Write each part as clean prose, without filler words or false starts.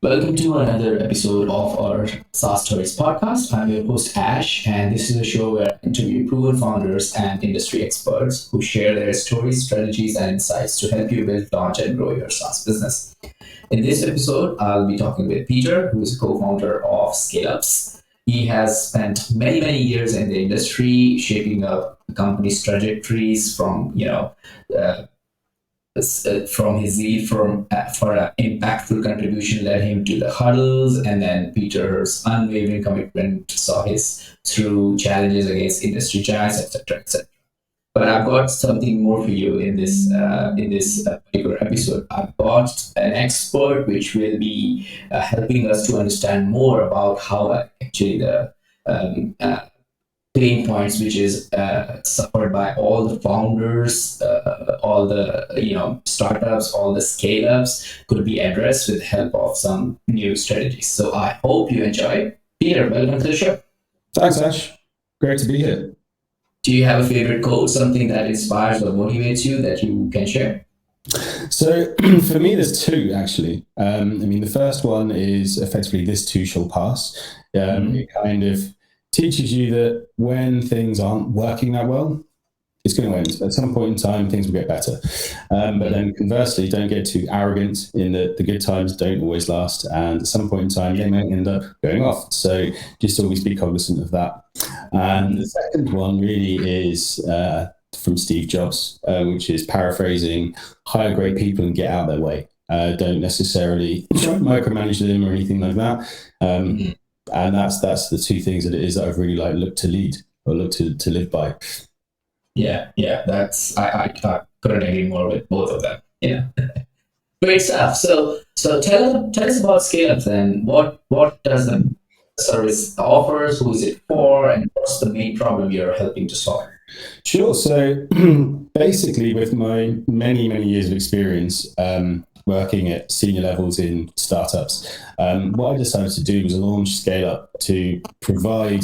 Welcome to another episode of our SaaS Stories podcast. I'm your host Ash, and this is a show where I interview proven founders and industry experts who share their stories, strategies, and insights to help you build, launch, and grow your SaaS business. In this episode, I'll be talking with Peter, who is a co-founder of Scale Ups. He has spent many years in the industry, shaping up the company's trajectories from his zeal for an impactful contribution led him to the Huddles, and then Peter's unwavering commitment saw his through challenges against industry giants, etc., etc. But I've got something more for you in this particular episode. I've got an expert which will be helping us to understand more about how actually the pain points which is suffered by all the founders, all the startups, all the scale ups could be addressed with help of some new strategies. So I hope you enjoy. Peter, welcome to the show. Thanks, Ash. Great to be here. Do you have a favorite quote, something that inspires or motivates you that you can share? So for me, there's two actually. The first one is effectively "This too shall pass." It kind of teaches you that when things aren't working that well, it's going to end. At some point in time, things will get better. But then conversely, don't get too arrogant in that the good times don't always last. And at some point in time, they may end up going off. So just always be cognizant of that. And the second one really is from Steve Jobs, which is paraphrasing, hire great people and get out of their way. Don't necessarily micromanage them or anything like that. And that's the two things that it is that I've really looked to lead or looked to live by. Yeah, that's I couldn't agree more with both of them. Yeah, great stuff. So tell us about Scale Up then. What does the service offers? Who is it for? And what's the main problem you're helping to solve? Sure. So basically, with my many years of experience working at senior levels in startups, what I decided to do was launch Scale Up to provide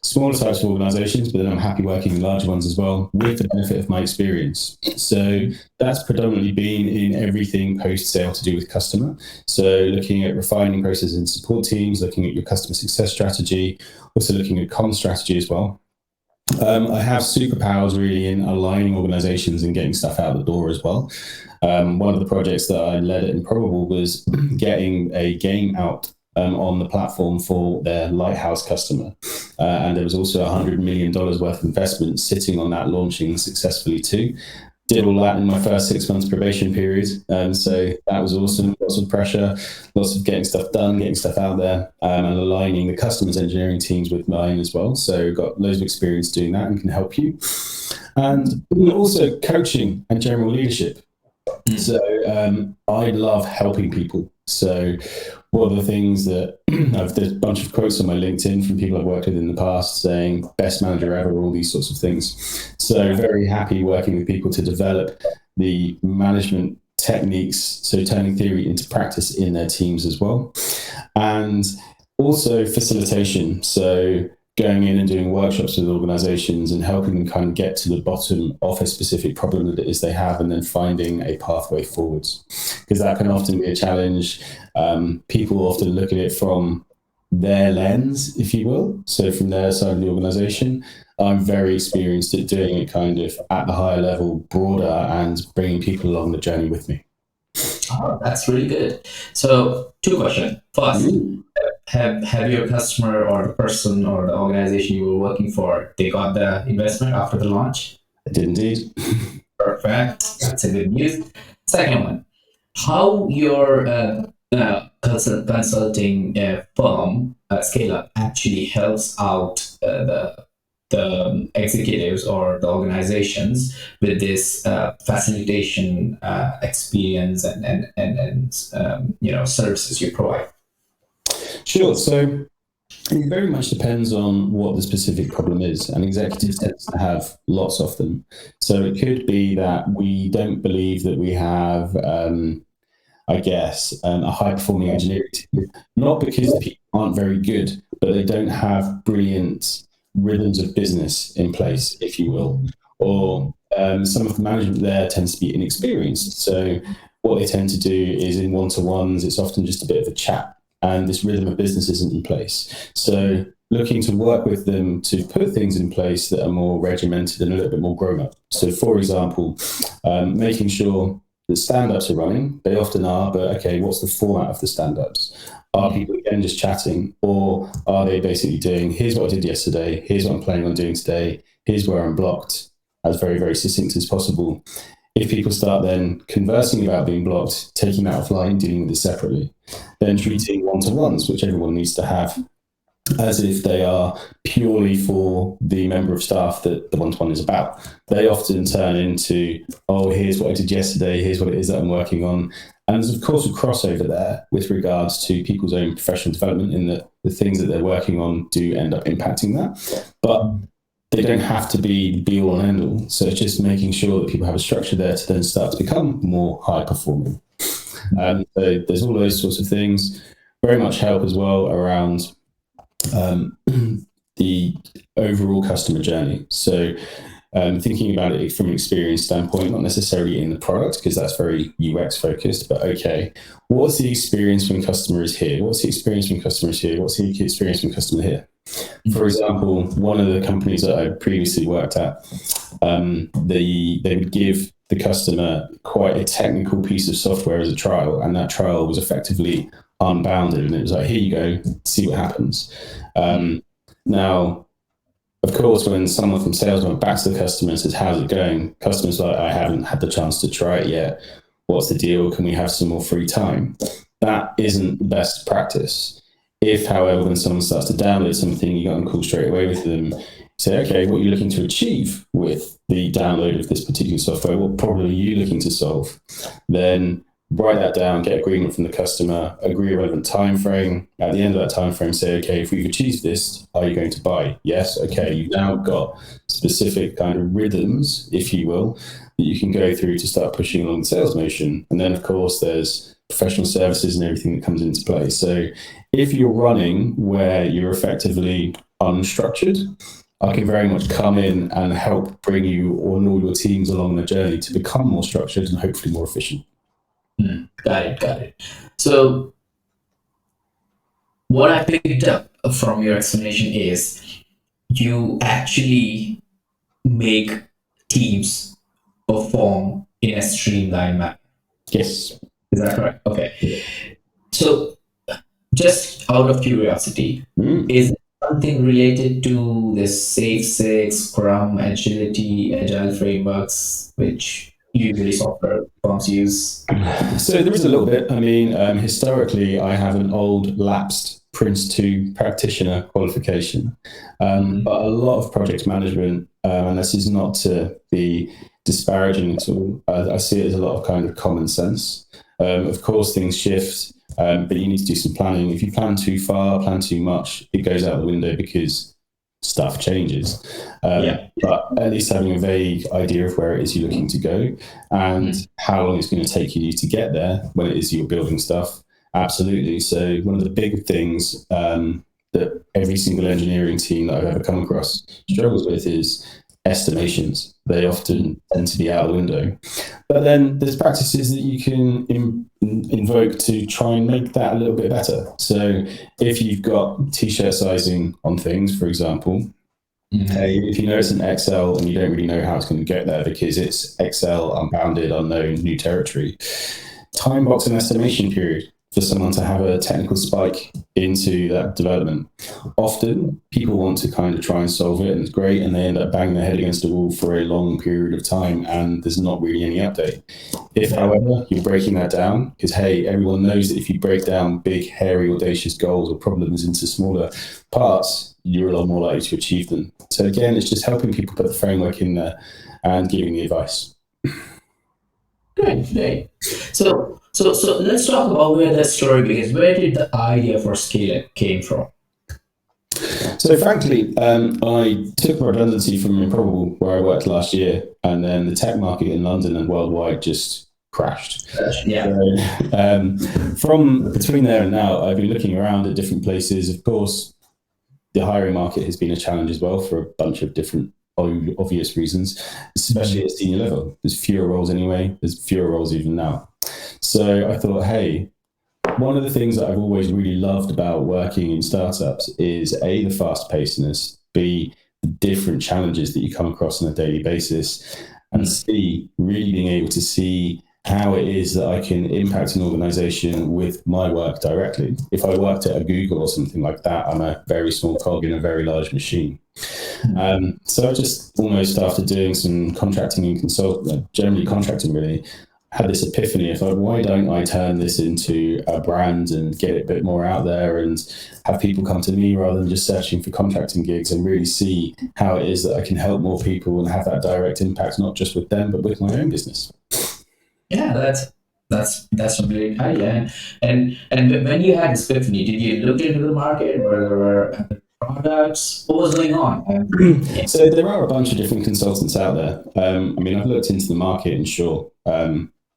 smaller types of organizations, but then I'm happy working with larger ones as well with the benefit of my experience. So that's predominantly been in everything post-sale to do with customer. So looking at refining processes and support teams, looking at your customer success strategy, also looking at comm strategy as well. I have superpowers really in aligning organizations and getting stuff out the door as well. One of the projects that I led at Improbable was getting a game out on the platform for their lighthouse customer. And there was also $100 million worth of investment sitting on that, launching successfully too. Did all that in my first 6 months probation period. So that was awesome. Lots of pressure, lots of getting stuff done, getting stuff out there, and aligning the customers' engineering teams with mine as well. So got loads of experience doing that and can help you. And also coaching and general leadership. So I love helping people. So one of the things that there's a bunch of quotes on my LinkedIn from people I've worked with in the past saying best manager ever, all these sorts of things. So very happy working with people to develop the management techniques, so turning theory into practice in their teams as well. And also facilitation. So going in and doing workshops with organizations and helping them kind of get to the bottom of a specific problem that it is they have, and then finding a pathway forwards. Because that can often be a challenge. People often look at it from their lens, if you will. So from their side of the organization, I'm very experienced at doing it kind of at the higher level, broader, and bringing people along the journey with me. Oh, that's really good. So two questions. First, have your customer or the person or the organization you were working for, they got the investment after the launch? I did indeed. Perfect. That's a good news. Second one, how your consulting firm, Scale Up, actually helps out the executives or the organizations with this facilitation experience and services you provide? Sure. So it very much depends on what the specific problem is, and executives tend to have lots of them. So it could be that we don't believe that we have, a high-performing engineering team, not because the people aren't very good, but they don't have brilliant rhythms of business in place, if you will, or some of the management there tends to be inexperienced. So what they tend to do is in one-to-ones, it's often just a bit of a chat, and this rhythm of business isn't in place. So looking to work with them to put things in place that are more regimented and a little bit more grown up. So for example, making sure that stand-ups are running. They often are, but okay, what's the format of the stand-ups? Are people again just chatting, or are they basically doing, here's what I did yesterday, here's what I'm planning on doing today, here's where I'm blocked, as very, very succinct as possible. If people start then conversing about being blocked, taking that offline, dealing with it separately, then treating one-to-ones, which everyone needs to have, as if they are purely for the member of staff that the one-to-one is about. They often turn into, oh, here's what I did yesterday, here's what it is that I'm working on. And there's, of course, a crossover there with regards to people's own professional development, in that the things that they're working on do end up impacting that. But they don't have to be be-all and end-all. So it's just making sure that people have a structure there to then start to become more high-performing. So there's all those sorts of things. Very much help as well around the overall customer journey. So thinking about it from an experience standpoint, not necessarily in the product, because that's very UX focused, but okay, what's the experience when customer is here? What's the experience when customer is here? What's the experience when customer here? For example, one of the companies that I previously worked at, they would give the customer quite a technical piece of software as a trial, and that trial was effectively unbounded, and it was like, here you go, see what happens. Now, of course, when someone from sales went back to the customer and says, how's it going? Customer's like, I haven't had the chance to try it yet. What's the deal? Can we have some more free time? That isn't the best practice. If, however, when someone starts to download something, you got on call straight away with them, say, okay, what are you looking to achieve with the download of this particular software? What problem are you looking to solve? Then write that down, get agreement from the customer, agree a relevant time frame. At the end of that time frame, say, okay, if we've achieved this, are you going to buy? Yes. Okay, you've now got specific kind of rhythms, if you will, that you can go through to start pushing along the sales motion. And then, of course, there's professional services and everything that comes into play. So if you're running where you're effectively unstructured, I can very much come in and help bring you and all your teams along the journey to become more structured and hopefully more efficient. Got it. So what I picked up from your explanation is you actually make teams perform in a streamlined manner. Yes. Is that correct? Okay. So just out of curiosity, is it something related to the Safe Six, Scrum, Agility, Agile frameworks, which usually software firms use? So there is a little bit. I mean, historically, I have an old lapsed Prince 2 practitioner qualification, but a lot of project management, and this is not to be disparaging at all, I see it as a lot of kind of common sense. Of course, things shift, but you need to do some planning. If you plan too far, plan too much, it goes out the window because stuff changes. But at least having a vague idea of where it is you're looking to go and how long it's going to take you to get there when it is you're building stuff. Absolutely. So one of the big things that every single engineering team that I've ever come across struggles with is estimations. They often tend to be out the window. But then there's practices that you can invoke to try and make that a little bit better. So if you've got t-shirt sizing on things, for example, if you know it's an XL and you don't really know how it's going to get there because it's XL, unbounded, unknown, new territory, time box an estimation period for someone to have a technical spike into that development. Often people want to kind of try and solve it and it's great, and they end up banging their head against the wall for a long period of time and there's not really any update. If, however, you're breaking that down, because hey, everyone knows that if you break down big, hairy, audacious goals or problems into smaller parts, you're a lot more likely to achieve them. So again, it's just helping people put the framework in there and giving the advice. Great. So let's talk about where that story begins. Where did the idea for Scale Up came from? So frankly, I took redundancy from Improbable, where I worked last year, and then the tech market in London and worldwide just crashed. Yeah. So, from between there and now, I've been looking around at different places. Of course, the hiring market has been a challenge as well for a bunch of different obvious reasons, especially at senior level. There's fewer roles anyway. There's fewer roles even now. So I thought, hey, one of the things that I've always really loved about working in startups is A, the fast pacedness, B, the different challenges that you come across on a daily basis, and C, really being able to see how it is that I can impact an organization with my work directly. If I worked at a Google or something like that, I'm a very small cog in a very large machine. So I just almost, after doing some contracting and generally contracting really, had this epiphany of like, why don't I turn this into a brand and get it a bit more out there and have people come to me rather than just searching for contracting gigs, and really see how it is that I can help more people and have that direct impact, not just with them, but with my own business. Yeah, that's a great idea. And when you had this epiphany, did you look into the market where there were other products? What was going on? So there are a bunch of different consultants out there. I mean, I've looked into the market, and sure,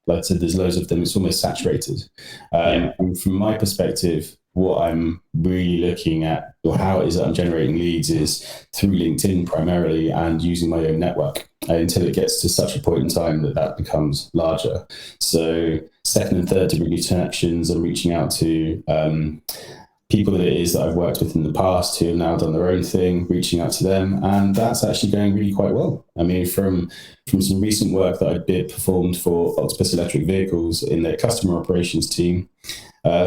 like I said, there's loads of them. It's almost saturated. And from my perspective, what I'm really looking at, or how it is that I'm generating leads, is through LinkedIn primarily, and using my own network until it gets to such a point in time that that becomes larger. So second and third degree connections, I'm reaching out to people that it is that I've worked with in the past who have now done their own thing, reaching out to them, and that's actually going really quite well. I mean, from some recent work that I performed for Octopus Electric Vehicles in their customer operations team,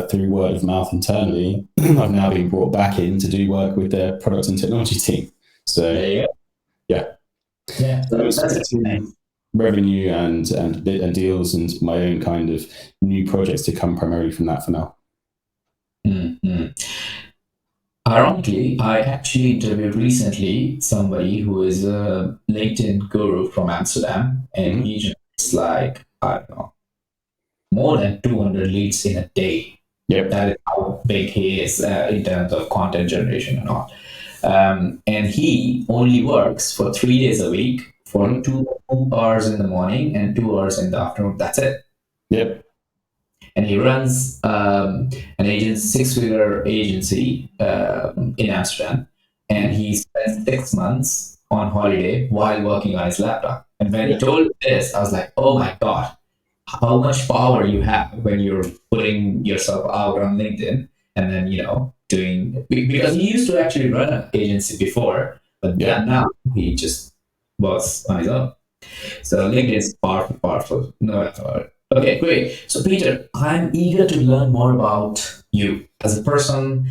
through word of mouth internally, I've now been brought back in to do work with their product and technology team. So yeah, so it's expecting revenue and deals and my own kind of new projects to come primarily from that for now. Mm-hmm. Ironically, I actually interviewed recently somebody who is a LinkedIn guru from Amsterdam, and he generates like, I don't know, more than 200 leads in a day. Yep. That is how big he is in terms of content generation and all. And he only works for 3 days a week for 2 hours in the morning and 2 hours in the afternoon. That's it. Yep. And he runs an six-figure agency in Amsterdam, and he spent 6 months on holiday while working on his laptop. And when he told me this, I was like, oh my God, how much power you have when you're putting yourself out on LinkedIn and then, doing, because he used to actually run an agency before, but now he just works on his own. So LinkedIn is powerful. No doubt about it. Okay, great. So Peter, I'm eager to learn more about you as a person.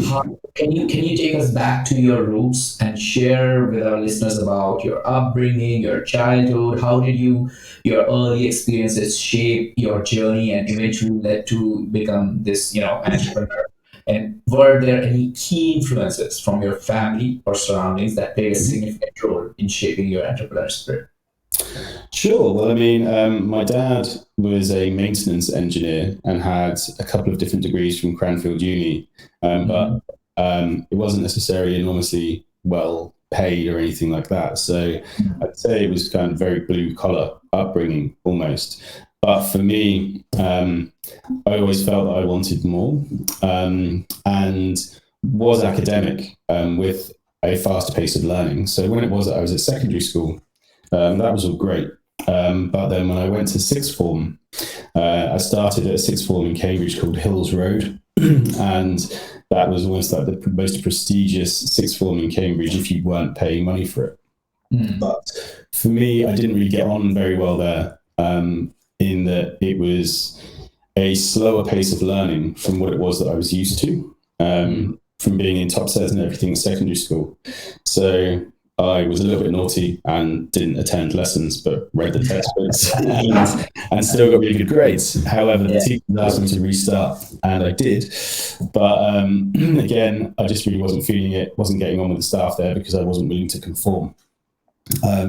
How, can you take us back to your roots and share with our listeners about your upbringing, your childhood? How did your early experiences shape your journey and eventually led to become this, entrepreneur? And were there any key influences from your family or surroundings that played a significant role in shaping your entrepreneurial spirit? Sure. Well, I mean, my dad was a maintenance engineer and had a couple of different degrees from Cranfield Uni, but it wasn't necessarily enormously well paid or anything like that. So I'd say it was kind of very blue collar upbringing almost. But for me, I always felt that I wanted more, and was academic with a fast pace of learning. So when it was that I was at secondary school, that was all great. But then when I went to sixth form, I started at a sixth form in Cambridge called Hills Road. And that was almost like the most prestigious sixth form in Cambridge if you weren't paying money for it. But for me, I didn't really get on very well there, in that it was a slower pace of learning from what it was that I was used to, from being in top sets and everything at secondary school. So I was a little bit naughty and didn't attend lessons, but read the textbooks and still got really good grades. However, the teachers asked me to restart, and I did. But again, I just really wasn't feeling it, wasn't getting on with the staff there because I wasn't willing to conform.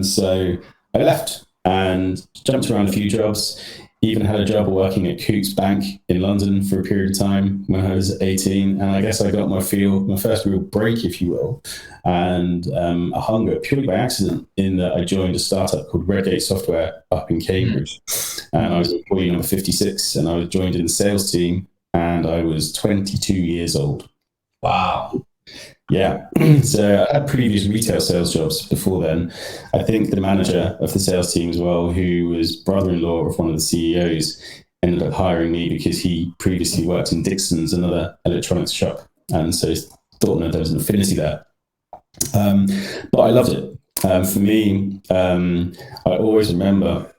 So I left and jumped around a few jobs. Even had a job working at Coutts Bank in London for a period of time when I was 18. And I guess I got my first real break, if you will, and a hunger purely by accident, in that I joined a startup called Redgate Software up in Cambridge. And I was employee number 56, and I was joined in the sales team, and I was 22 years old. Wow. Yeah. So I had previous retail sales jobs before then. I think the manager of the sales team as well, who was brother-in-law of one of the CEOs, ended up hiring me because he previously worked in Dixon's, another electronics shop, and so thought there was an affinity there. But I loved it. For me, I always remember,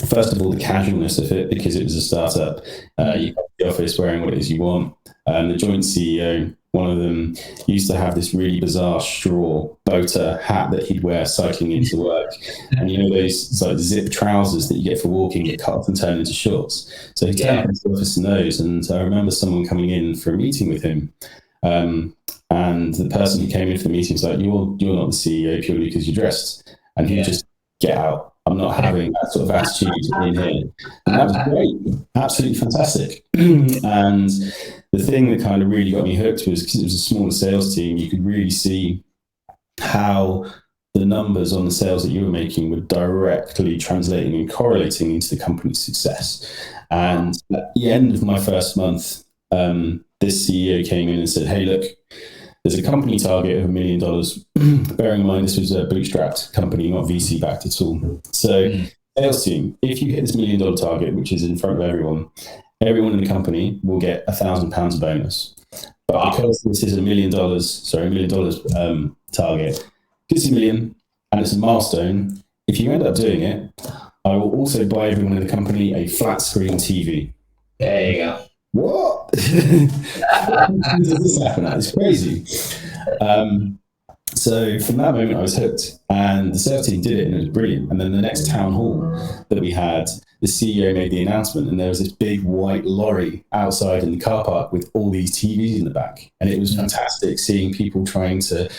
first of all, the casualness of it, because it was a startup. You come to the office wearing what it is you want. The joint CEO, one of them, used to have this really bizarre straw boater hat that he'd wear cycling into work. And you know those like zip trousers that you get for walking that cut off and turn into shorts. So he turned up into the office in those, and I remember someone coming in for a meeting with him. And the person who came in for the meeting was like, you're not the CEO purely because you're dressed. And he just, get out. I'm not having that sort of attitude in here. And that was great. Absolutely fantastic. And the thing that kind of really got me hooked was because it was a smaller sales team, you could really see how the numbers on the sales that you were making were directly translating and correlating into the company's success. And at the end of my first month, this CEO came in and said, hey, look, there's a company target of $1 million. Bearing in mind, this was a bootstrapped company, not VC backed at all. So, sales team, if you hit this $1 million target, which is in front of everyone in the company will get £1,000 bonus. But because this is $1 million target, it's $1 million and it's a milestone. If you end up doing it, I will also buy everyone in the company a flat screen TV. There you go. What? Does this happen? It's crazy. So from that moment, I was hooked, and the sales team did it, and it was brilliant. And then the next town hall that we had, the CEO made the announcement, and there was this big white lorry outside in the car park with all these TVs in the back, and it was fantastic seeing people trying to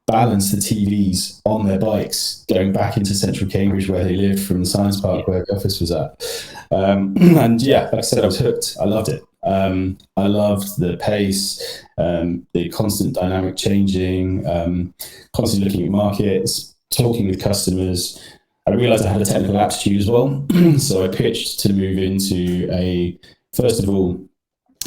balance the TVs on their bikes going back into central Cambridge where they lived from the science park where the office was at. And yeah, like I said, I was hooked. I loved it. I loved the pace, the constant dynamic changing, constantly looking at markets, talking with customers. I realized I had a technical aptitude as well. So I pitched to move into first of all,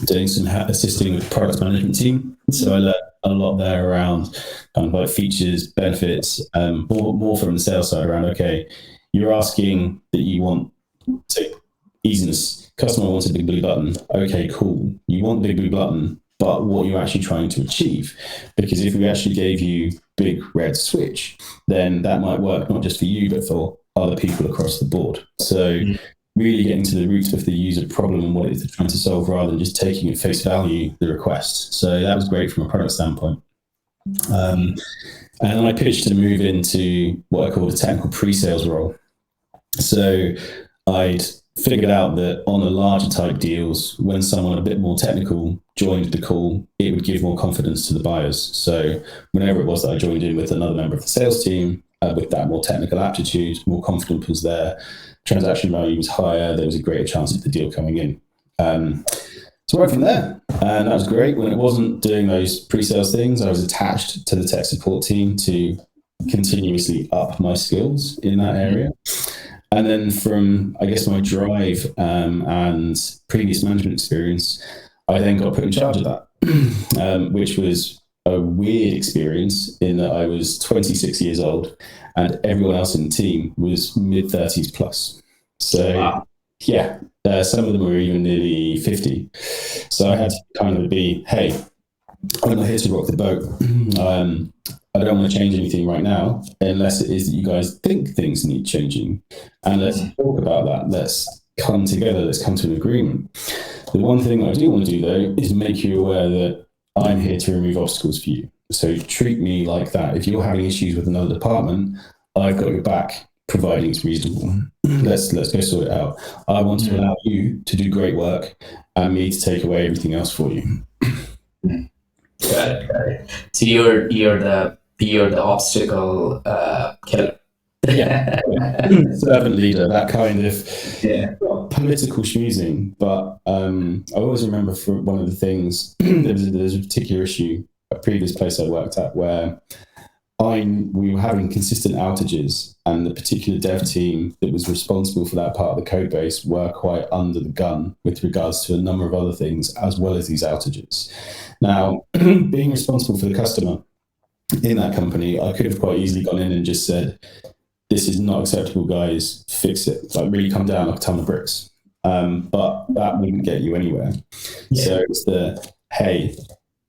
doing some assisting with the product management team. So I learned a lot there around kind of like features, benefits, more from the sales side around, okay, you're asking that you want to easiness. Customer wants a big blue button. Okay, cool. You want the big blue button, but what you're actually trying to achieve. Because if we actually gave you big red switch, then that might work not just for you, but for other people across the board. So really getting to the root of the user problem and what it is they're trying to solve rather than just taking at face value the request. So that was great from a product standpoint. And then I pitched to move into what I call a technical pre-sales role. So I'd figured out that on the larger type deals, when someone a bit more technical joined the call, it would give more confidence to the buyers. So whenever it was that I joined in with another member of the sales team with that more technical aptitude, more confidence was there, transaction value was higher, there was a greater chance of the deal coming in. So right from there, and that was great. When it wasn't doing those pre-sales things, I was attached to the tech support team to continuously up my skills in that area. And then from, I guess, my drive and previous management experience, I then got put in charge of that, which was a weird experience in that I was 26 years old and everyone else in the team was mid-30s plus. So, wow. Yeah, some of them were even nearly 50. So I had to kind of be, hey, I'm not here to rock the boat. I don't want to change anything right now, unless it is that you guys think things need changing. And let's talk about that. Let's come together. Let's come to an agreement. The one thing I do want to do, though, is make you aware that I'm here to remove obstacles for you. So treat me like that. If you're having issues with another department, I've got your back, providing it's reasonable. Let's go sort it out. I want to allow you to do great work and me to take away everything else for you. Got it. So you're the obstacle killer. Yeah. Servant leader, that kind of political schmoozing. But I always remember for one of the things, there's a particular issue, a previous place I worked at, where we were having consistent outages, and the particular dev team that was responsible for that part of the code base were quite under the gun with regards to a number of other things, as well as these outages. Now, being responsible for the customer in that company, I could have quite easily gone in and just said, this is not acceptable, guys, fix it. Like, really come down like a ton of bricks. but that wouldn't get you anywhere. Yeah. So it's hey,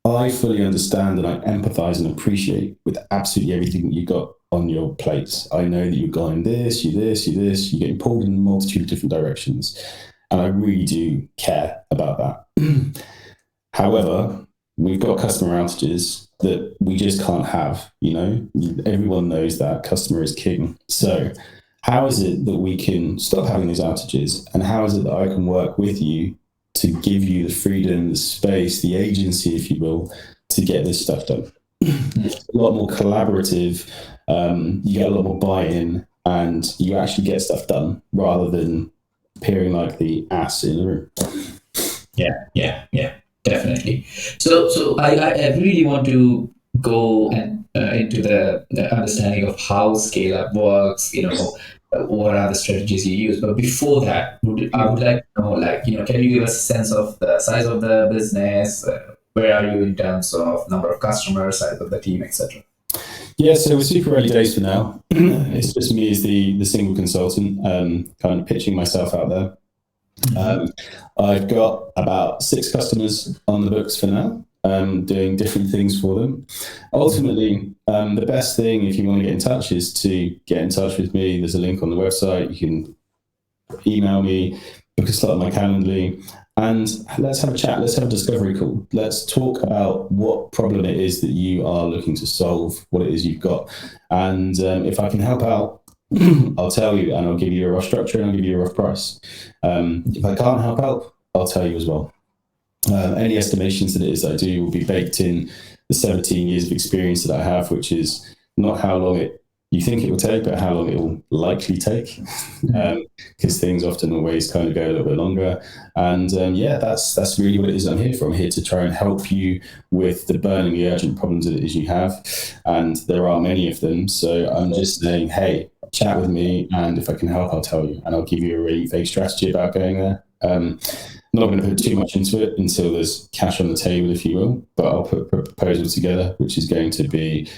I fully understand and I empathize and appreciate with absolutely everything that you got on your plates. I know that you're going this, you're getting pulled in a multitude of different directions. And I really do care about that. However, we've got customer outages that we just can't have, everyone knows that customer is king. So how is it that we can stop having these outages? And how is it that I can work with you to give you the freedom, the space, the agency, if you will, to get this stuff done? It's a lot more collaborative. You get a lot more buy-in and you actually get stuff done rather than appearing like the ass in the room. Yeah, definitely. So I really want to go into the understanding of how Scale Up works, what are the strategies you use. But before that, I would like to know, can you give us a sense of the size of the business? Where are you in terms of number of customers, size of the team, etc.? Yeah, so we're super early days for now. It's just me as the single consultant, kind of pitching myself out there. I've got about 6 customers on the books for now, doing different things for them. Ultimately, the best thing if you want to get in touch is to get in touch with me. There's a link on the website. You can email me, book a slot on my Calendly, and let's have a chat. Let's have a discovery call. Let's talk about what problem it is that you are looking to solve, what it is you've got. And if I can help out, I'll tell you, and I'll give you a rough structure and I'll give you a rough price. If I can't help out, I'll tell you as well. Any estimations that it is I do will be baked in the 17 years of experience that I have, which is not how long you think it will take, but how long it will likely take, because things often always kind of go a little bit longer. And that's really what it is I'm here for. I'm here to try and help you with the burning, urgent problems that it is you have, and there are many of them. So I'm just saying, hey, chat with me, and if I can help, I'll tell you, and I'll give you a really vague strategy about going there. I'm not going to put too much into it until there's cash on the table, if you will, but I'll put a proposal together which is going to be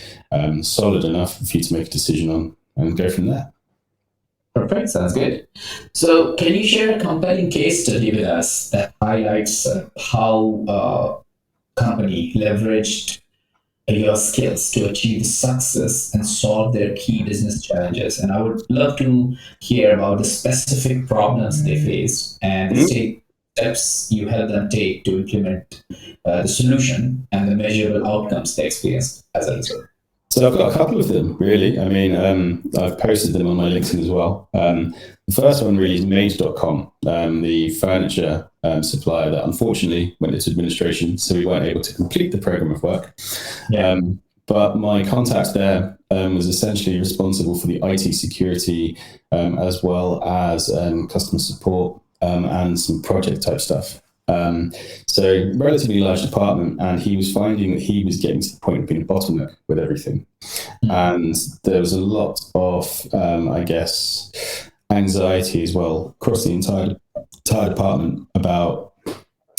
solid enough for you to make a decision on and go from there. Perfect, sounds good. So can you share a compelling case study with us that highlights how a company leveraged your skills to achieve success and solve their key business challenges? And I would love to hear about the specific problems they faced and the steps you help them take to implement the solution and the measurable outcomes they experienced as a result. So I've got a couple of them, really. I mean, I've posted them on my LinkedIn as well. The first one really is Mage.com, the furniture supplier that unfortunately went into administration, so we weren't able to complete the program of work. Yeah. But my contact there was essentially responsible for the IT security, as well as customer support and some project type stuff. So relatively large department, and he was finding that he was getting to the point of being a bottleneck with everything. And there was a lot of, anxiety as well across the entire department about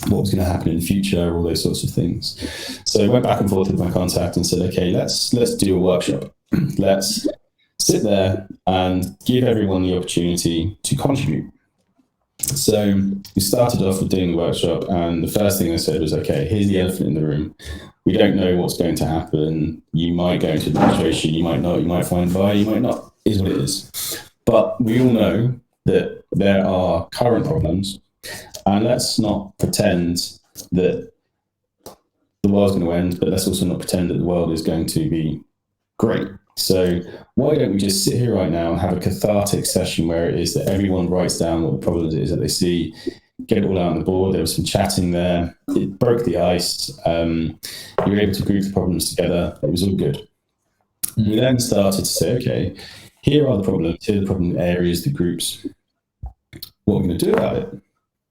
what was going to happen in the future, all those sorts of things. So I went back and forth with my contact and said, okay, let's do a workshop. Let's sit there and give everyone the opportunity to contribute. So we started off with doing the workshop, and the first thing I said was, okay, here's the elephant in the room. We don't know what's going to happen. You might go into administration, you might not, you might find buy, you might not, is what it is. But we all know that there are current problems, and let's not pretend that the world's going to end, but let's also not pretend that the world is going to be great. So why don't we just sit here right now and have a cathartic session where it is that everyone writes down what the problems is that they see, get it all out on the board. There was some chatting there. It broke the ice. You were able to group the problems together. It was all good. We then started to say, okay, here are the problems, here are the problem areas, the groups. What are we going to do about it?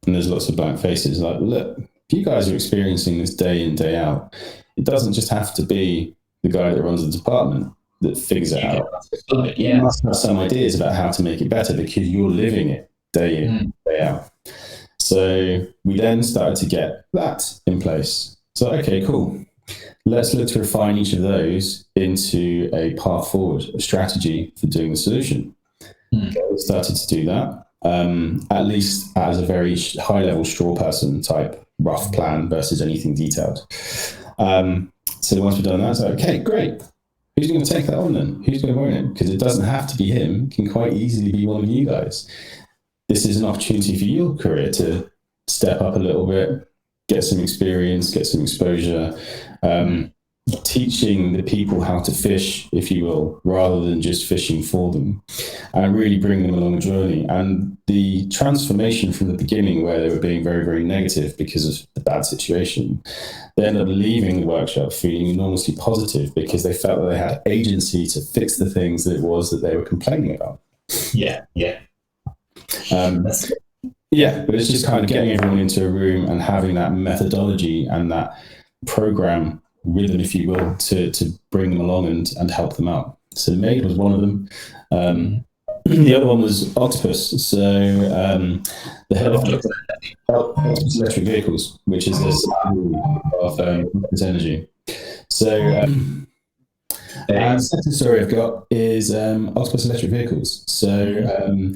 And there's lots of blank faces like, look, if you guys are experiencing this day in, day out, it doesn't just have to be the guy that runs the department that figures it out. You must have some ideas about how to make it better because you're living it day in, day out. So we then started to get that in place. So, okay, cool. Let's look to refine each of those into a path forward, a strategy for doing the solution. Okay, we started to do that. at least as a very high level straw person type rough plan versus anything detailed. So once we've done that, it's like, okay, great. Who's going to take that on then? Who's going to own it? Because it doesn't have to be him. It can quite easily be one of you guys. This is an opportunity for your career to step up a little bit, get some experience, get some exposure, teaching the people how to fish, if you will, rather than just fishing for them, and really bring them along a journey. And the transformation from the beginning, where they were being very, very negative because of the bad situation, they ended up leaving the workshop feeling enormously positive because they felt that they had agency to fix the things that it was that they were complaining about. Yeah. Yeah, but it's just kind of getting everyone into a room and having that methodology and that program rhythm, if you will, to bring them along and help them out. So Maid was one of them. The other one was Octopus. So the head of Octopus Electric Vehicles, which is this of energy. So the second story I've got is Octopus Electric Vehicles. So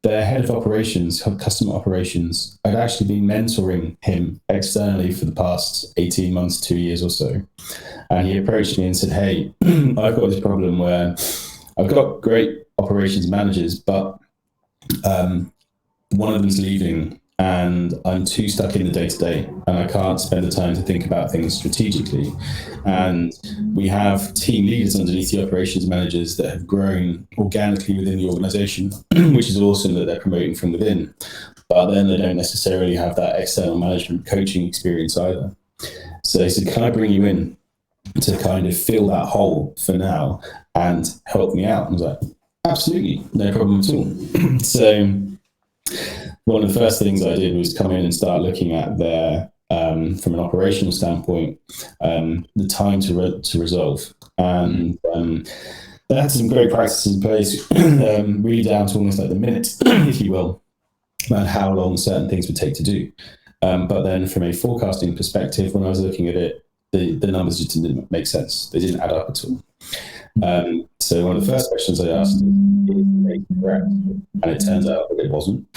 their head of operations, customer operations, I'd actually been mentoring him externally for the past 18 months, 2 years or so. And he approached me and said, hey, I've got this problem where I've got great operations managers, but one of them's leaving and I'm too stuck in the day-to-day and I can't spend the time to think about things strategically. And we have team leaders underneath the operations managers that have grown organically within the organization, which is awesome that they're promoting from within, but then they don't necessarily have that external management coaching experience either. So they said, can I bring you in to kind of fill that hole for now and help me out? I was like, absolutely, no problem at all. So one of the first things I did was come in and start looking at their, from an operational standpoint, the time to resolve. And they had some great practices in place, really down to almost like the minute, if you will, about how long certain things would take to do. But then from a forecasting perspective, when I was looking at it, the numbers just didn't make sense. They didn't add up at all. So one of the first questions I asked is it correct? And it turns out that it wasn't.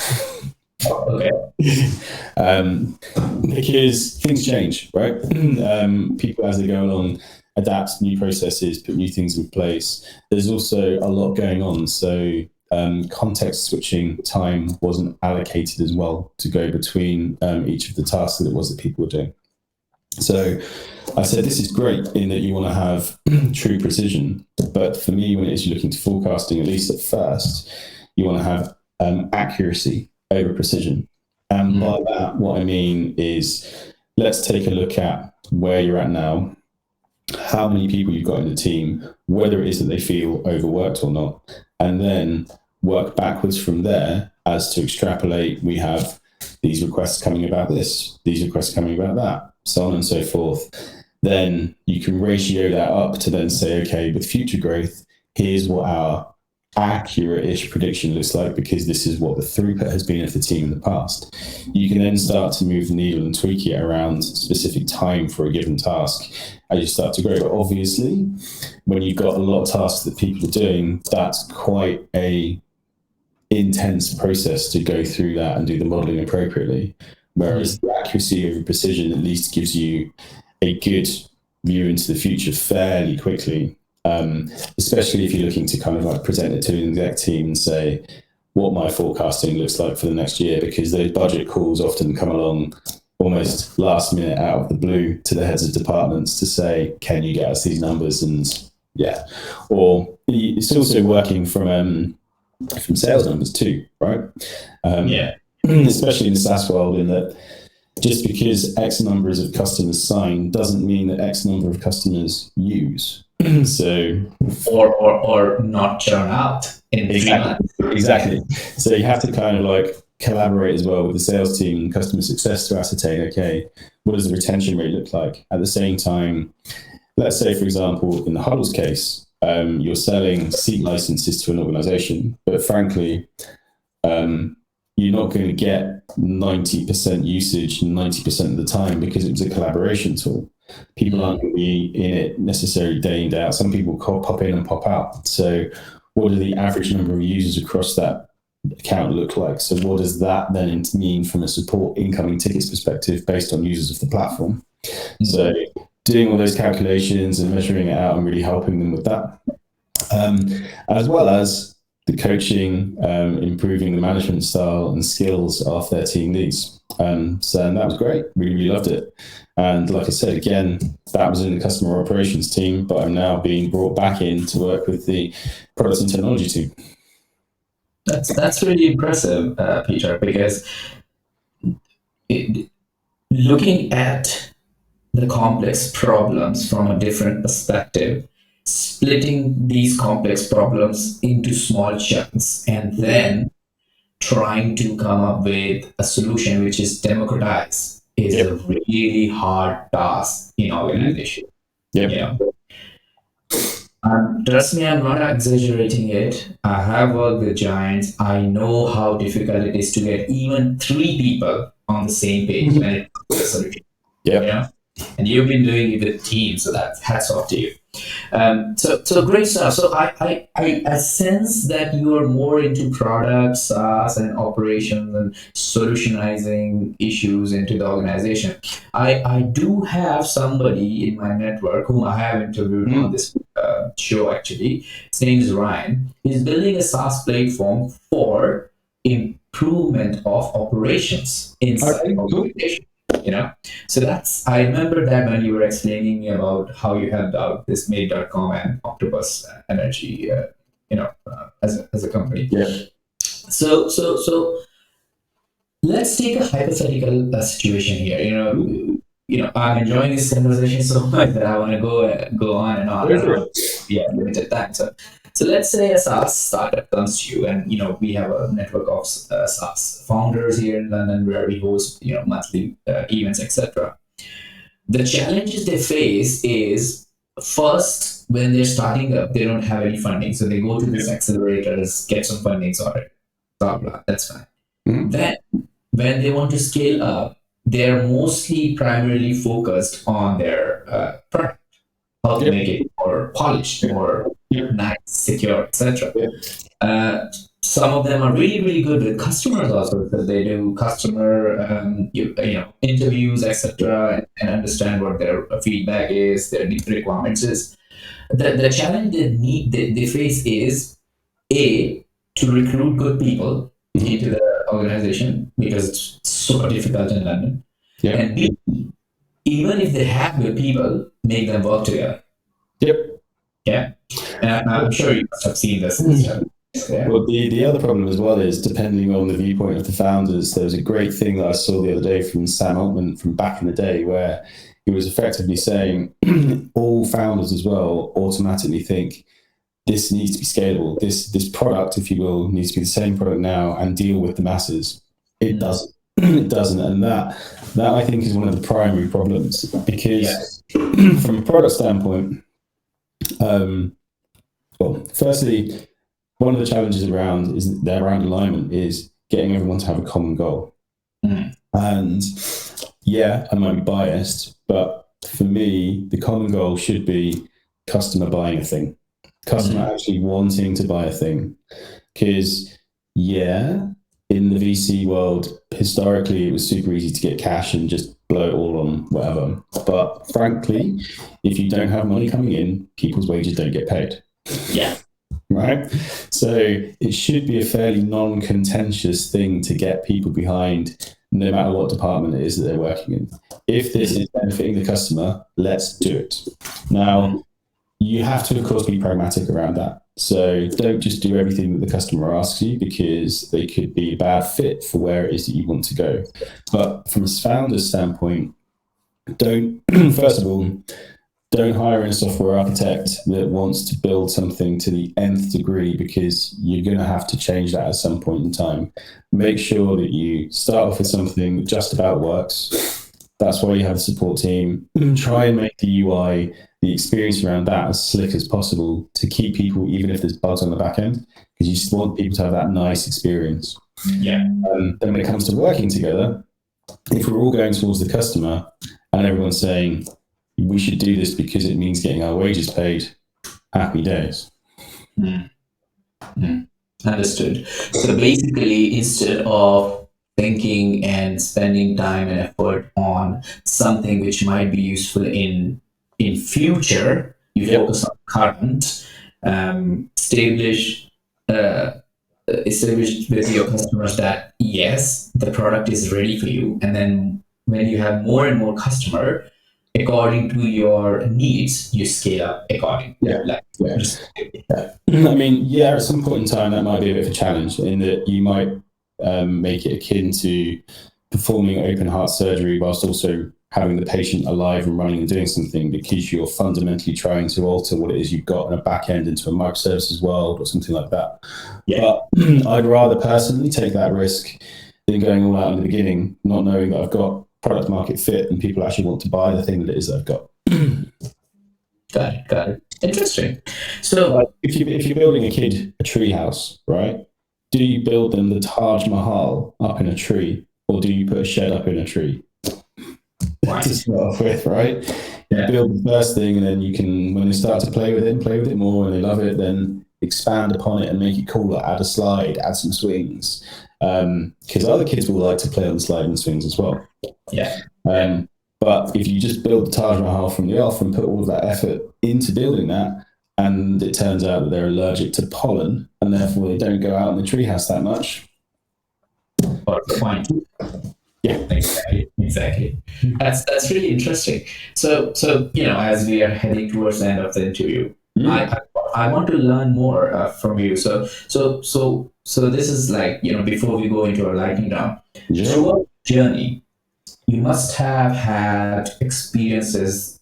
Okay. Because things change, right? People, as they go along, adapt new processes, put new things in place. There's also a lot going on. So context switching time wasn't allocated as well to go between each of the tasks that it was that people were doing. So I said, this is great in that you want to have true precision. But for me, when it is you're looking to forecasting, at least at first, you want to have accuracy over precision. And by that, what I mean is, let's take a look at where you're at now, how many people you've got in the team, whether it is that they feel overworked or not, and then work backwards from there as to extrapolate. We have these requests coming about this, these requests coming about that, so on and so forth. Then you can ratio that up to then say, okay, with future growth, here's what our accurate-ish prediction looks like, because this is what the throughput has been of the team in the past. You can then start to move the needle and tweak it around specific time for a given task as you start to grow. But obviously, when you've got a lot of tasks that people are doing, that's quite a intense process to go through that and do the modeling appropriately. Whereas the accuracy over precision at least gives you a good view into the future fairly quickly. Especially if you're looking to kind of like present it to an exec team and say what my forecasting looks like for the next year, because those budget calls often come along almost last minute out of the blue to the heads of departments to say, can you get us these numbers? And yeah, or it's also working from sales numbers too, right? Especially in the SaaS world, in that just because X numbers of customers sign doesn't mean that X number of customers use. So or not churn out in exactly. So you have to kind of like collaborate as well with the sales team and customer success to ascertain, okay, what does the retention rate look like? At the same time, let's say, for example, in the Huddle's case, you're selling seat licenses to an organization, but frankly, you're not going to get 90% usage 90% of the time because it was a collaboration tool. People aren't going to be in it necessarily day in, day out. Some people pop in and pop out. So what are the average number of users across that account look like? So what does that then mean from a support incoming tickets perspective based on users of the platform? So doing all those calculations and measuring it out and really helping them with that, as well as the coaching, improving the management style and skills of their team leads. And that was great. Really loved it. And like I said, again, that was in the customer operations team, but I'm now being brought back in to work with the product and technology team. That's really impressive, Peter, because looking at the complex problems from a different perspective, splitting these complex problems into small chunks, and then trying to come up with a solution which is democratized is a really hard task in organization. Yep. Trust me, I'm not exaggerating it. I have worked with giants. I know how difficult it is to get even 3 people on the same page when it comes to a solution. Yeah. And you've been doing it with teams, so that's hats off to you. So great stuff. So I sense that you are more into products, SaaS, and operations and solutionizing issues into the organization. I do have somebody in my network whom I have interviewed on this show, actually. His name is Ryan. He's building a SaaS platform for improvement of operations inside the organization. So I remember that when you were explaining me about how you helped out this made.com and Octopus Energy, as a company. So let's take a hypothetical situation here. I'm enjoying this conversation so much that I want to go on and on. Limited time. So let's say a SaaS startup comes to you, and we have a network of SaaS founders here in London where we host monthly events, etc. The challenges they face is, first, when they're starting up, they don't have any funding, so they go to these accelerators, get some funding sorted, blah blah. That's fine. Then, when they want to scale up, they're mostly primarily focused on their product, how to make it more polished, more nice, secure, etc. Some of them are really, really good with customers also, because they do customer interviews, etc., and understand what their feedback is, their requirements is. The challenge they face is, A, to recruit good people into the organization, because it's super difficult in London. And B, even if they have good people, make them work together. Yeah. And I'm sure you must have seen this. Well, the other problem as well is, depending on the viewpoint of the founders, there was a great thing that I saw the other day from Sam Altman from back in the day, where he was effectively saying all founders as well automatically think this needs to be scalable. This product, if you will, needs to be the same product now and deal with the masses. It doesn't. It doesn't. And that I think is one of the primary problems, because from a product standpoint, firstly, one of the challenges around alignment is getting everyone to have a common goal. And I might be biased, but for me, the common goal should be customer buying a thing, customer actually wanting to buy a thing. Because in the VC world, historically, it was super easy to get cash and just blow it all on whatever. But frankly, if you don't have money coming in, people's wages don't get paid. Right? So it should be a fairly non-contentious thing to get people behind, no matter what department it is that they're working in. If this is benefiting the customer, let's do it. Now, you have to, of course, be pragmatic around that. So don't just do everything that the customer asks you, because they could be a bad fit for where it is that you want to go. But from a founder's standpoint, first of all, don't hire a software architect that wants to build something to the nth degree, because you're going to have to change that at some point in time. Make sure that you start off with something that just about works. That's why you have a support team. Try and make the UI, the experience around that, as slick as possible to keep people, even if there's bugs on the back end, because you just want people to have that nice experience. Then when it comes to working together, if we're all going towards the customer and everyone's saying, we should do this because it means getting our wages paid, happy days. Understood. So basically, instead of thinking and spending time and effort on something which might be useful in future, you Yep. focus on current, establish establish with your customers that yes, the product is ready for you, and then when you have more and more customer, according to your needs, you scale up according, Yeah. like Yeah. respectively. I mean, yeah, at some point in time, that might be a bit of a challenge in that you might make it akin to performing open heart surgery whilst also having the patient alive and running and doing something, because you're fundamentally trying to alter what it is you've got in a back end into a microservices world or something like that. Yeah. But I'd rather personally take that risk than going all out in the beginning, not knowing that I've got product market fit and people actually want to buy the thing that it is that I've got. Got it. Got it. Interesting. So, Like if you're building a kid a tree house, right? Do you build them the Taj Mahal up in a tree, or do you put a shed up in a tree to start off with, right? yeah. You build the first thing, and then you can, when they start to play with it more, and they love it, then expand upon it and make it cooler. Add a slide, add some swings, because other kids will like to play on the slide and swings as well. Yeah. But if you just build the Taj Mahal from the off and put all of that effort into building that, and it turns out that they're allergic to pollen and therefore they don't go out in the treehouse that much. Or the point. Yeah. Exactly. That's really interesting. So as we are heading towards the end of the interview, I want to learn more from you. So this is like, before we go into our lightning round, throughout the journey, you must have had experiences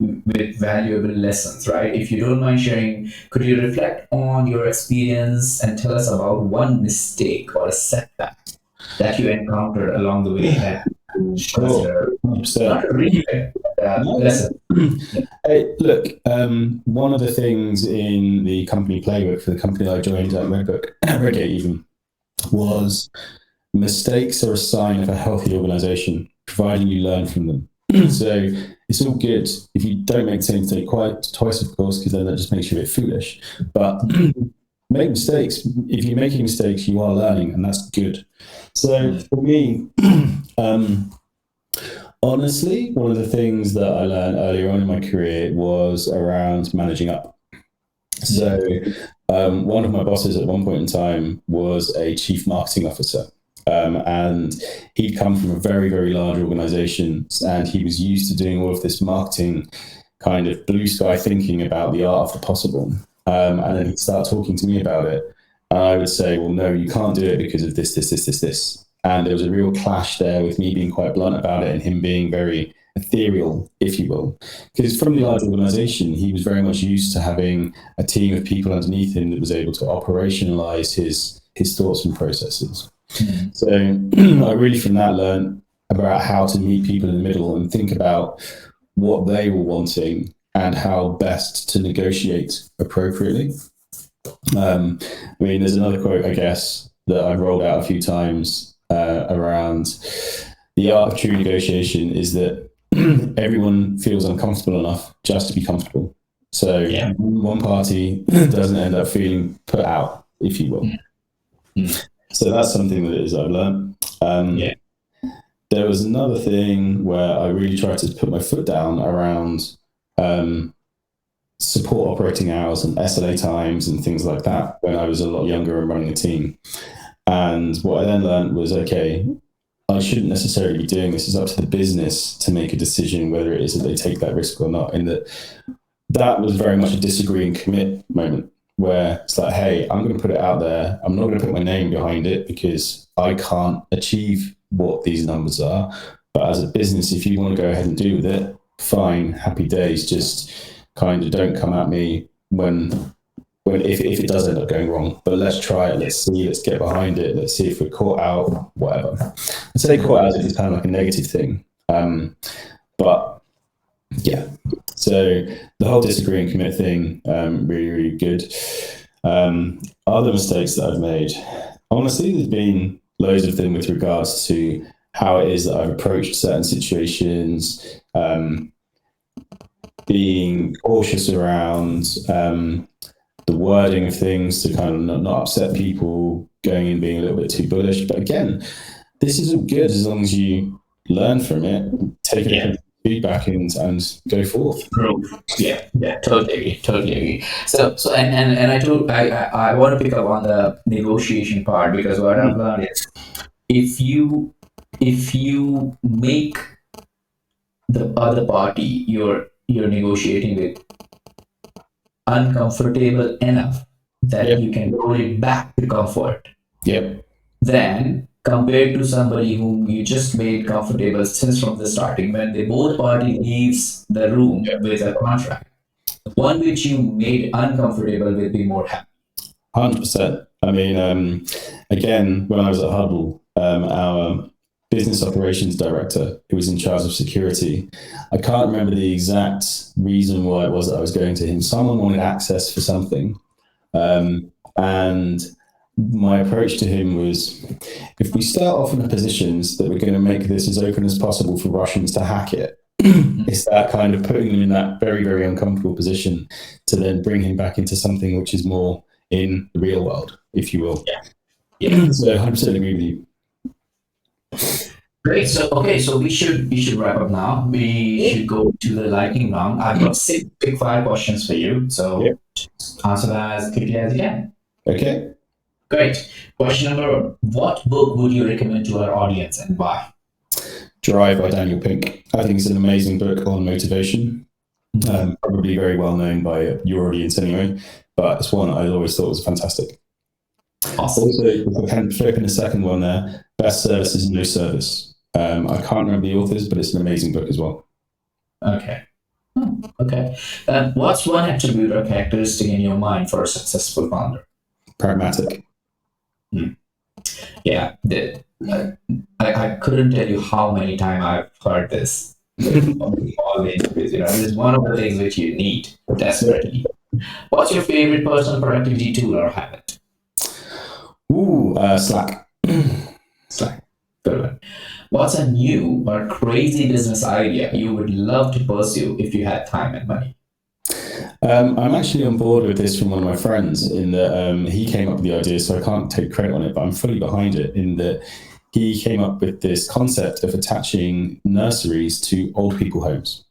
with valuable lessons, right? If you don't mind sharing, could you reflect on your experience and tell us about one mistake or a setback that you encountered along the way that Sure. not a regret, lesson? Hey, look, one of the things in the company playbook for the company I joined at Redgate even, was mistakes are a sign of a healthy organization, providing you learn from them. So it's all good if you don't make the same mistake twice, of course, because then that just makes you a bit foolish. But make mistakes. If you're making mistakes, you are learning, and that's good. So for me, honestly, one of the things that I learned earlier on in my career was around managing up. So one of my bosses at one point in time was a chief marketing officer. And he'd come from a very, very large organization, and he was used to doing all of this marketing kind of blue sky thinking about the art of the possible. And then he'd start talking to me about it. And I would say, well, no, you can't do it because of this. And there was a real clash there with me being quite blunt about it and him being very ethereal, if you will. Because from the large organization, he was very much used to having a team of people underneath him that was able to operationalize his thoughts and processes. So I really from that learned about how to meet people in the middle and think about what they were wanting and how best to negotiate appropriately. I mean, there's another quote, I guess, that I've rolled out a few times around the art of true negotiation is that everyone feels uncomfortable enough just to be comfortable. So one party doesn't end up feeling put out, if you will. So that's something that I've learned. There was another thing where I really tried to put my foot down around support operating hours and SLA times and things like that when I was a lot younger and running a team. And what I then learned was, okay, I shouldn't necessarily be doing this. It's up to the business to make a decision whether it is that they take that risk or not. And that was very much a disagree and commit moment, where it's like, hey, I'm going to put it out there. I'm not going to put my name behind it because I can't achieve what these numbers are. But as a business, if you want to go ahead and do with it, fine, happy days. Just kind of don't come at me if it does end up going wrong. But let's try it. Let's see. Let's get behind it. Let's see if we're caught out, whatever. I say caught out is kind of like a negative thing. But yeah. So the whole disagree and commit thing, really, really good. Other mistakes that I've made, honestly, there's been loads of them with regards to how it is that I've approached certain situations, being cautious around the wording of things to kind of not upset people, going in being a little bit too bullish. But again, this is all good as long as you learn from it, take it as feedback and go forth. Yeah, totally agree. So and I want to pick up on the negotiation part, because what I've learned is, if you make the other party you're negotiating with uncomfortable enough that you can roll it back to comfort, then compared to somebody whom you just made comfortable since from the starting, when they both party leaves the room with a contract, the one which you made uncomfortable will be more happy. 100%. I mean, again, when I was at Huddle, our business operations director, who was in charge of security, I can't remember the exact reason why it was that I was going to him. Someone wanted access for something. And my approach to him was, if we start off in positions that we're going to make this as open as possible for Russians to hack it, it's that kind of putting them in that very, very uncomfortable position to then bring him back into something which is more in the real world, if you will. So 100% agree with you. Great. So we should wrap up now. We should go to the lightning round. I've got 6 quick fire questions for you. So answer them as quickly as you can. Okay. Great. Question number 1. What book would you recommend to our audience and why? Drive by Daniel Pink. I think it's an amazing book on motivation. Probably very well known by your audience anyway, but it's one I always thought was fantastic. Awesome. Also, if I can flip in the second one there, Best Service is No Service. I can't remember the authors, but it's an amazing book as well. Okay. Okay. What's one attribute or characteristic in your mind for a successful founder? Pragmatic. Yeah. I couldn't tell you how many times I've heard this. All the interviews, it's one of the things which you need desperately. What's your favorite personal productivity tool or habit? Slack. Slack. Good one. What's a new or crazy business idea you would love to pursue if you had time and money? I'm actually on board with this from one of my friends in that he came up with the idea, so I can't take credit on it, but I'm fully behind it in that he came up with this concept of attaching nurseries to old people homes,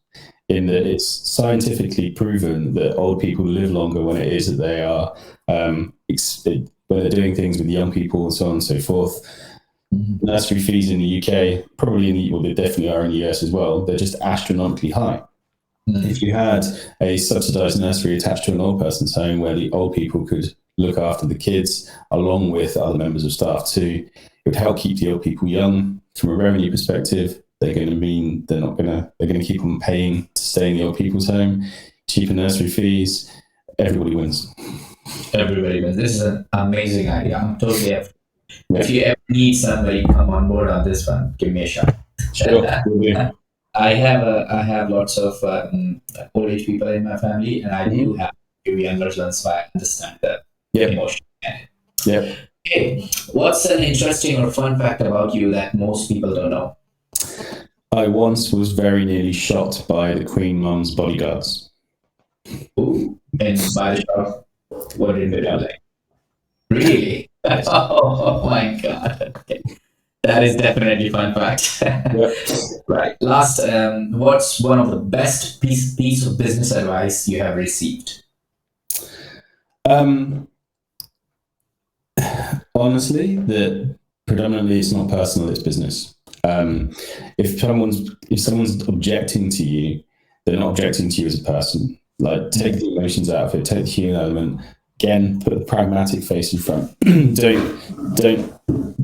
in that it's scientifically proven that old people live longer when it is that they are, when they're doing things with young people and so on and so forth. Nursery fees in the UK, probably they definitely are in the US as well, they're just astronomically high. If you had a subsidized nursery attached to an old person's home where the old people could look after the kids along with other members of staff too, it would help keep the old people young. From a revenue perspective, they're going to keep on paying to stay in the old people's home, cheaper nursery fees, everybody wins. Everybody wins. This is an amazing idea. I'm totally up. If you ever need somebody come on board on this one, give me a shot. Sure. I have lots of old age people in my family, and I do have a few younger ones, so I understand the emotion. Okay. What's an interesting or fun fact about you that most people don't know? I once was very nearly shot by the Queen Mum's bodyguards. Ooh. And by the shot, what did they do? Really? Oh my God. Okay. That is definitely a fun fact. Right. Last, what's one of the best piece of business advice you have received? Honestly, that predominantly it's not personal, it's business. If someone's objecting to you, they're not objecting to you as a person. Like, take the emotions out of it, take the human element. Again, put the pragmatic face in front.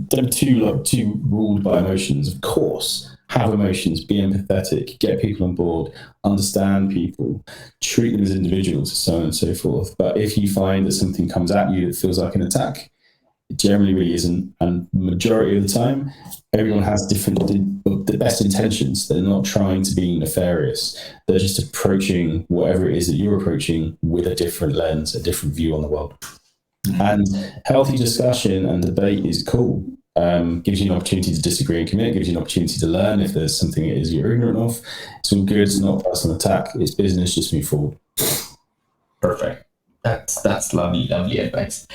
Don't too ruled by emotions. Of course, have emotions, be empathetic, get people on board, understand people, treat them as individuals, so on and so forth. But if you find that something comes at you that feels like an attack, it generally really isn't. And majority of the time, everyone has the best intentions. They're not trying to be nefarious. They're just approaching whatever it is that you're approaching with a different lens, a different view on the world. And healthy discussion and debate is cool. Gives you an opportunity to disagree and commit, gives you an opportunity to learn if there's something it is you're ignorant of. It's all good, it's not a personal attack, it's business, just move forward. Perfect. That's lovely, lovely advice.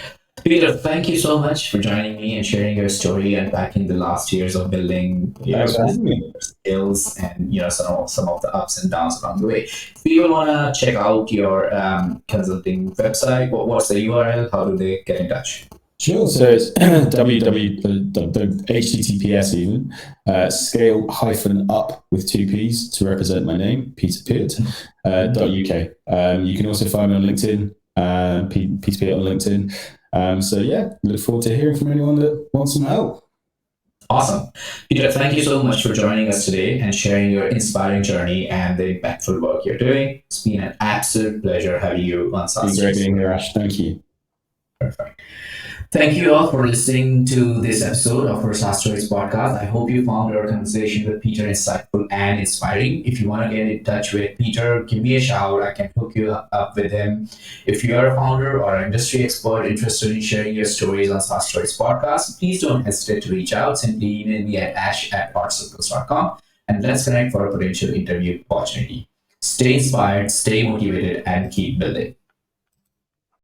Peter, thank you so much for joining me and sharing your story and back in the last years of building Thanks for having me. skills and some of the ups and downs along the way. If people want to check out your consulting website, what's the URL? How do they get in touch? Sure. So it's https even scale-up with two P's to represent my name, Peter Peart, .uk. You can also find me on LinkedIn, Peter Peart on LinkedIn. So yeah, look forward to hearing from anyone that wants some help. Awesome. Peter, thank you so much for joining us today and sharing your inspiring journey and the impactful work you're doing. It's been an absolute pleasure having you on SaaS. It's been great being here, Ash. Thank you. Perfect. Thank you all for listening to this episode of our SaaS Stories podcast. I hope you found our conversation with Peter insightful and inspiring. If you want to get in touch with Peter, give me a shout. I can hook you up with him. If you are a founder or an industry expert interested in sharing your stories on SaaS Stories podcast, please don't hesitate to reach out. Simply email me at ash@artcircles.com and let's connect for a potential interview opportunity. Stay inspired, stay motivated, and keep building.